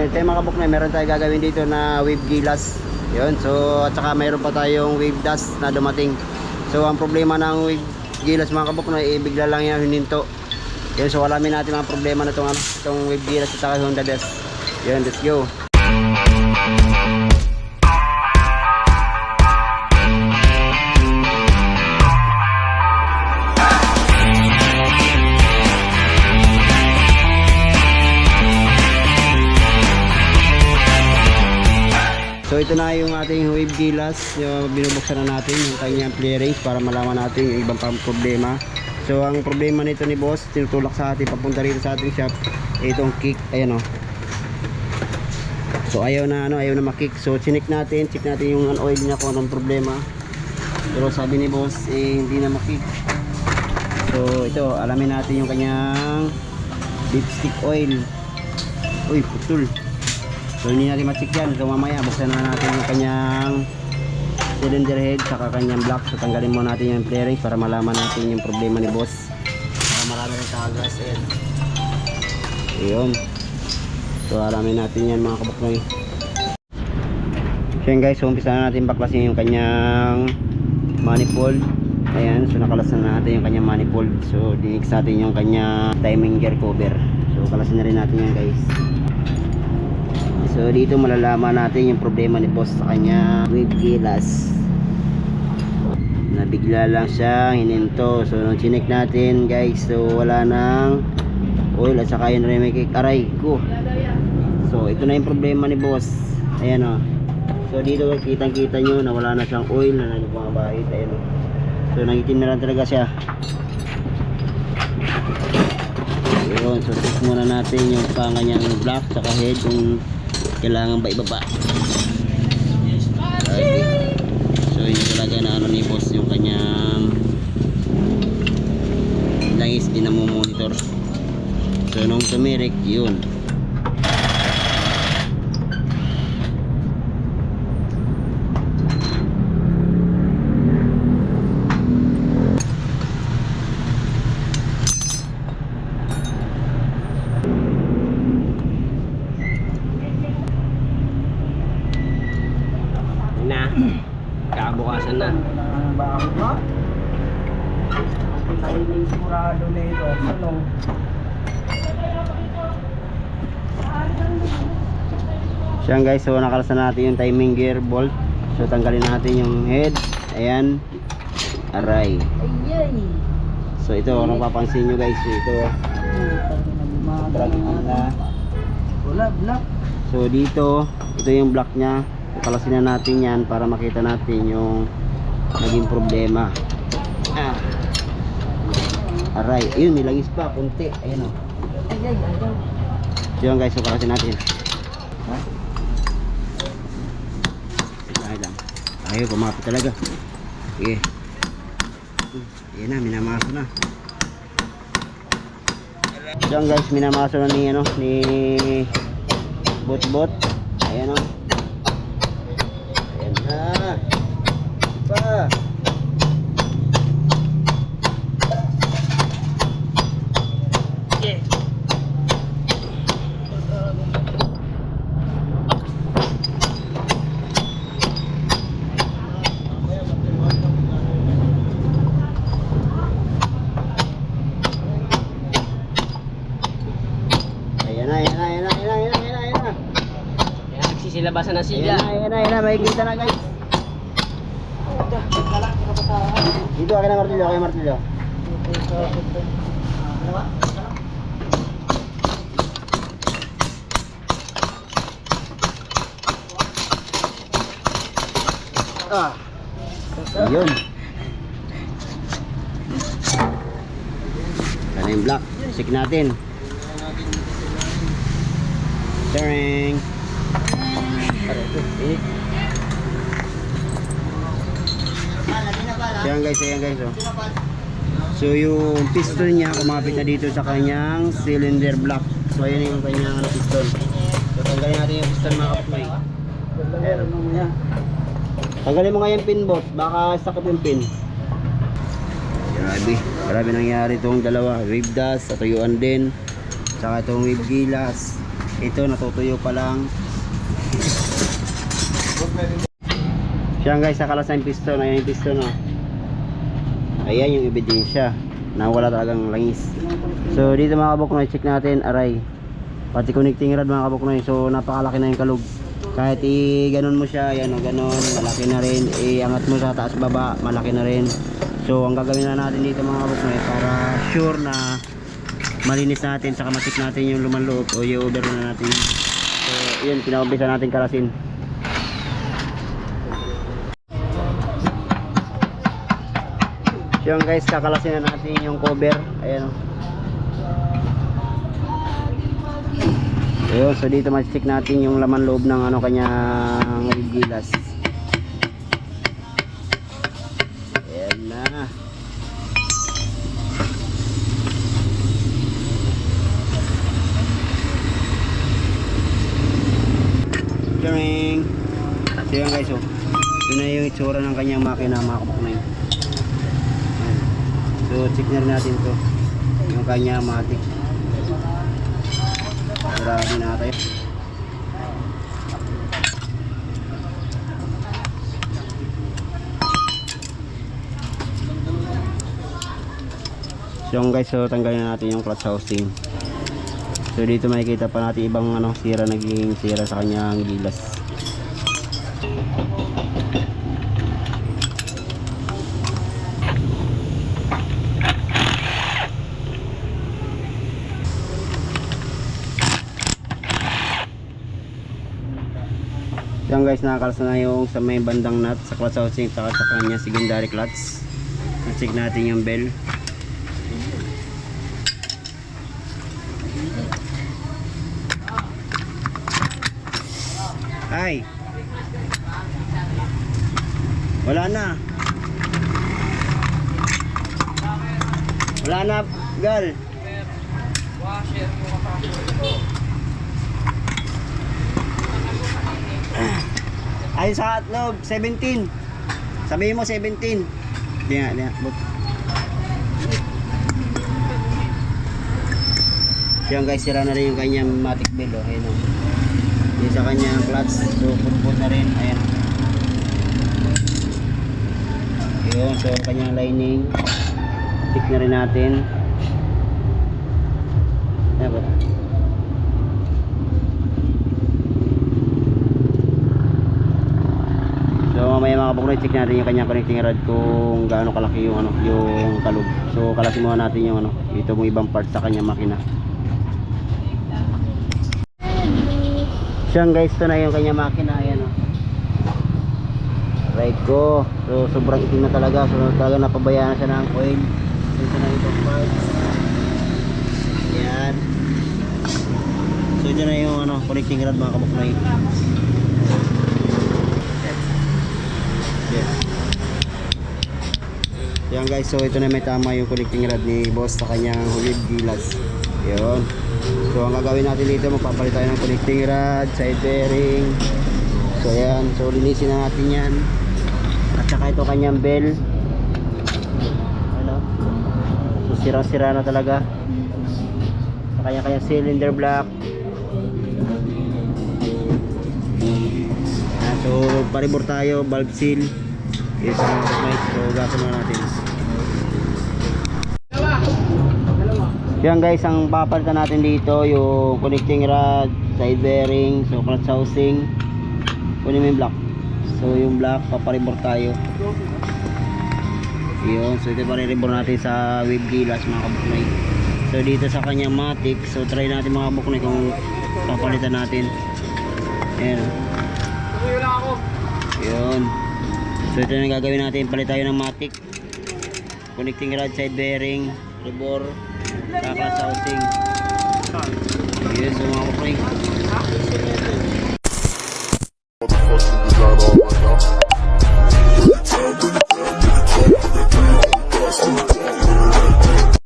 Ito yung mga kabuknoy, meron tayo gagawin dito na wave gilas. Yun, so at saka mayroon pa tayong wave dust na dumating. So ang problema ng wave gilas mga kabuknoy, bigla lang yan hininto. Yun, so alamin natin mga problema na itong wave gilas at saka Honda dust. Yun, let's go. So ito na yung ating wave gilas, yung binubuksan na natin yung kanyang clearance para malaman natin yung ibang problema. So ang problema nito ni boss, tinutulak sa atin papunta rito sa ating shop, itong kick, ayan o. So ayaw na makick. So check natin yung oil niya kung anong problema. Pero sabi ni boss hindi na makick. So ito, alamin natin yung kanyang dipstick oil. Uy, putol. So hindi natin ma-check yan. So mamaya buksan na natin yung kanyang cylinder head saka kanyang block. So tanggalin muna natin yung clearance para malaman natin yung problema ni boss. Para marami rin tagas. Ayun. So alamin natin yan mga kabuknoy. So yun guys, so umpisa na natin baklasin yung kanyang manifold. Ayan, so nakalasan na natin yung kanyang manifold. So dinix natin yung kanyang timing gear cover. So kalasin na rin natin yan guys. So dito malalaman natin yung problema ni boss sa kanya wave gilas. Nabigla lang siya hininto. So nung chinek natin guys, so wala nang oil at saka yung remake aray ko. So ito na yung problema ni boss. Ayan o. So dito kitang kita nyo na wala na siyang oil na nagpapahit. Ayan o. So nagitim na lang talaga siya. Yun, so check muna natin yung panganyang block saka head kung kailangan ba ibaba. Okay. So yun talaga na ano ni boss yung kanyang langis din na monitor. So nung tumirik yun. Na kabukasan na bakit mo? Nailing sigurado na ito. Ano? Siyan guys, so nakalasan natin yung timing gear bolt. So tanggalin natin yung head. Ayan. Aray. Ayay! So ito, kung napapansin nyo guys, ito wala, black. so dito, ito yung block nya. Kalasin na natin yan para makita natin yung naging problema. Aray, ayun, may langis pa, kunti. Ayan o. Ayay, ayaw. So yun guys, so kalasin natin. Ay lang. Ayaw, pumapit talaga. Sige. Ayan na, minamaso na. So yun guys, minamaso na ni bot. Ayan o. Pa. Yeah. Ayan na. nagsisilabasan ng silya. Ayan na, makikita na guys. Dito akin na martilyo, Ayun. Ano yung block? Check natin. Turning. Ayan guys, oh. So yung piston niya kumapit na dito sa kanyang cylinder block. So ayan yung kanyang piston. So tanggalin natin yung piston mga kapatid. Tanggalin mo nga yung pin boss, baka sakit yung pin. Grabe nangyari itong dalawa, wave dust, natuyuan din. Saka itong wave gilas. Ito natutuyo pa lang. Siya guys, nakalas na yung piston. Ayan yung piston, no? Ayan yung ebidensya na wala talagang langis. So dito mga kabuknoy, check natin aray, pati connecting rod mga kabuknoy. So napakalaki na yung kalug. Kahit i-ganon mo siya, yan o ganon, malaki na rin. I-angat mo sa taas baba, malaki na rin. So ang gagawin na natin dito mga kabuknoy, para sure na malinis natin, saka matik natin yung lumang loob o i-over na natin. So yun, pinaumpisa natin kalasin. So yun guys, kakalasin na natin yung cover. Ayan o. Ayun, so dito ma-check natin yung laman loob ng ano kanyang gilas. Ayan na. Jaring. So yun guys, oh. Ito na yung itsura ng kanyang makina mga kabuknoy. So check na rin natin to, yung kanyang matik. Grabe na tayo. So guys, so tanggalin natin yung clutch housing. So dito makikita pa natin ibang ano, sira, naging sira sa kanyang gilas. Yan guys, nakakalsa na yung sa may bandang nut sa clutch housing at sa kanya secondary clutch. Check natin yung bell. Ay, wala na, wala na gal. Ay sa loob 17. Sabihin mo 17. Di nga. Yan guys, sira na rin yung kanyang matic bell, oh. Ayun, oh. Yung sa kanyang clutch, so putput na rin. Ayan. Ayun, so yung kanyang lining, check na rin natin. Ayan ba? So mamaya mga kabuknoy, check natin yung kanyang connecting rod kung gaano kalaki yung ano, yung kalug. So kalasin muna natin yung ano, dito mong ibang parts sa kanyang makina. Siyan guys, ito na yung kanyang makina. Ayan, oh. Right ko. So sobrang itim na talaga. So talaga napabayaan na siya ng oil. So ito na yung parts. Ayan. So ito na yung ano, connecting rod mga kabuknoy. Yes. Yan guys, so ito na may tama yung connecting rod ni boss sa kanyang hulid gilas. Yun. So ang gagawin natin dito, magpapalit tayo ng connecting rod, side bearing. So ayan, so linisin na natin yan. At saka ito kanyang bell. Ano? So sira-sira na talaga. Sa kanya-kanya cylinder block. So paribor tayo, valve seal. Yes, so gasan na natin. Yan guys, ang papalitan natin dito yung connecting rod, side bearing, so clutch housing. Kunin mo yung block. So yung block, paparibor tayo. Yun, so ito pariribor natin sa wave gilas mga kabuknoy. So dito sa kanyang matic, so try natin mga kabuknoy kung papalitan natin. Ayan. Yun. So ito na gagawin natin, palit tayo ng matic, connecting rod, side bearing, ribor, saka housing. Yun, so mga kapring.